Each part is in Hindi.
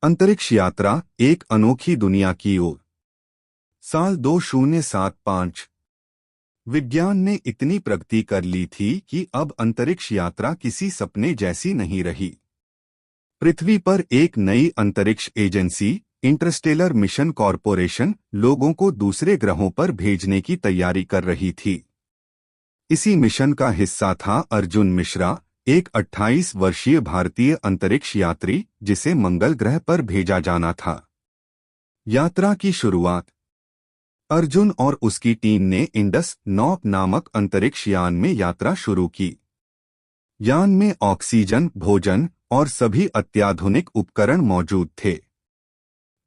अंतरिक्ष यात्रा एक अनोखी दुनिया की ओर। साल 2075। विज्ञान ने इतनी प्रगति कर ली थी कि अब अंतरिक्ष यात्रा किसी सपने जैसी नहीं रही। पृथ्वी पर एक नई अंतरिक्ष एजेंसी इंटरस्टेलर मिशन कॉरपोरेशन लोगों को दूसरे ग्रहों पर भेजने की तैयारी कर रही थी। इसी मिशन का हिस्सा था अर्जुन मिश्रा, एक 28 वर्षीय भारतीय अंतरिक्ष यात्री जिसे मंगल ग्रह पर भेजा जाना था। यात्रा की शुरुआत। अर्जुन और उसकी टीम ने इंडस नॉक नामक अंतरिक्ष यान में यात्रा शुरू की। यान में ऑक्सीजन, भोजन और सभी अत्याधुनिक उपकरण मौजूद थे।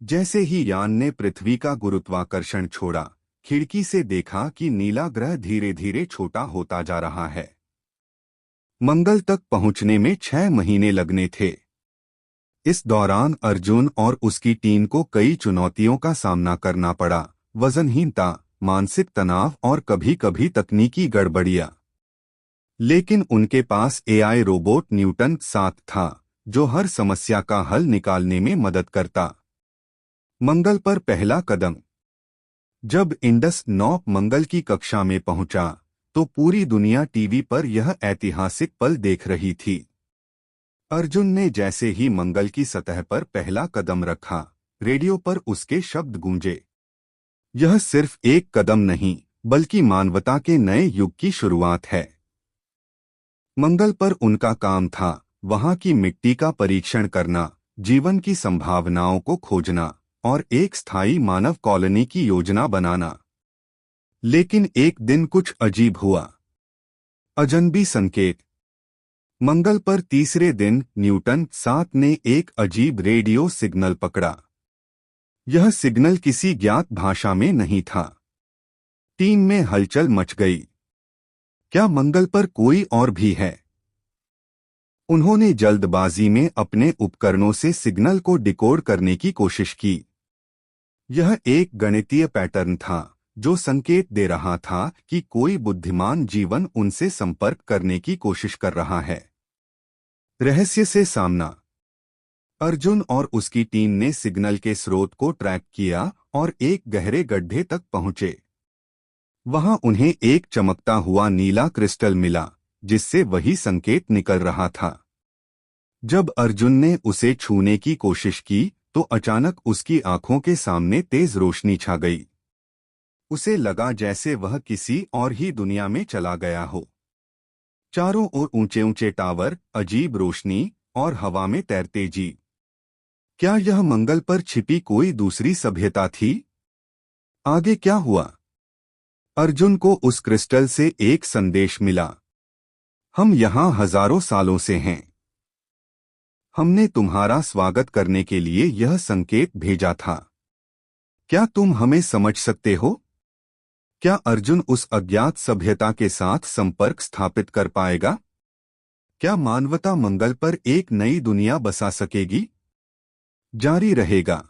जैसे ही यान ने पृथ्वी का गुरुत्वाकर्षण छोड़ा, खिड़की से देखा कि नीला ग्रह धीरे धीरे छोटा होता जा रहा है। मंगल तक पहुंचने में 6 महीने लगने थे। इस दौरान अर्जुन और उसकी टीम को कई चुनौतियों का सामना करना पड़ा। वजनहीनता, मानसिक तनाव और कभी-कभी तकनीकी गड़बड़ियां। लेकिन उनके पास एआई रोबोट न्यूटन 7 था, जो हर समस्या का हल निकालने में मदद करता। मंगल पर पहला कदम। जब इंडस नॉक मंगल की कक्षा में पहुंचा, तो पूरी दुनिया टीवी पर यह ऐतिहासिक पल देख रही थी। अर्जुन ने जैसे ही मंगल की सतह पर पहला कदम रखा, रेडियो पर उसके शब्द गूंजे। यह सिर्फ एक कदम नहीं, बल्कि मानवता के नए युग की शुरुआत है। मंगल पर उनका काम था वहां की मिट्टी का परीक्षण करना, जीवन की संभावनाओं को खोजना और एक स्थायी मानव कॉलोनी की योजना बनाना। लेकिन एक दिन कुछ अजीब हुआ। अजनबी संकेत। मंगल पर तीसरे दिन न्यूटन 7 ने एक अजीब रेडियो सिग्नल पकड़ा। यह सिग्नल किसी ज्ञात भाषा में नहीं था। टीम में हलचल मच गई। क्या मंगल पर कोई और भी है? उन्होंने जल्दबाजी में अपने उपकरणों से सिग्नल को डिकोड करने की कोशिश की। यह एक गणितीय पैटर्न था जो संकेत दे रहा था कि कोई बुद्धिमान जीवन उनसे संपर्क करने की कोशिश कर रहा है। रहस्य से सामना। अर्जुन और उसकी टीम ने सिग्नल के स्रोत को ट्रैक किया और एक गहरे गड्ढे तक पहुंचे। वहां उन्हें एक चमकता हुआ नीला क्रिस्टल मिला, जिससे वही संकेत निकल रहा था। जब अर्जुन ने उसे छूने की कोशिश की, तो अचानक उसकी आंखों के सामने तेज रोशनी छा गई। उसे लगा जैसे वह किसी और ही दुनिया में चला गया हो। चारों ओर ऊंचे ऊंचे टावर, अजीब रोशनी और हवा में तैरते जीव। क्या यह मंगल पर छिपी कोई दूसरी सभ्यता थी? आगे क्या हुआ? अर्जुन को उस क्रिस्टल से एक संदेश मिला। हम यहाँ हजारों सालों से हैं। हमने तुम्हारा स्वागत करने के लिए यह संकेत भेजा था। क्या तुम हमें समझ सकते हो? क्या अर्जुन उस अज्ञात सभ्यता के साथ संपर्क स्थापित कर पाएगा? क्या मानवता मंगल पर एक नई दुनिया बसा सकेगी? जारी रहेगा।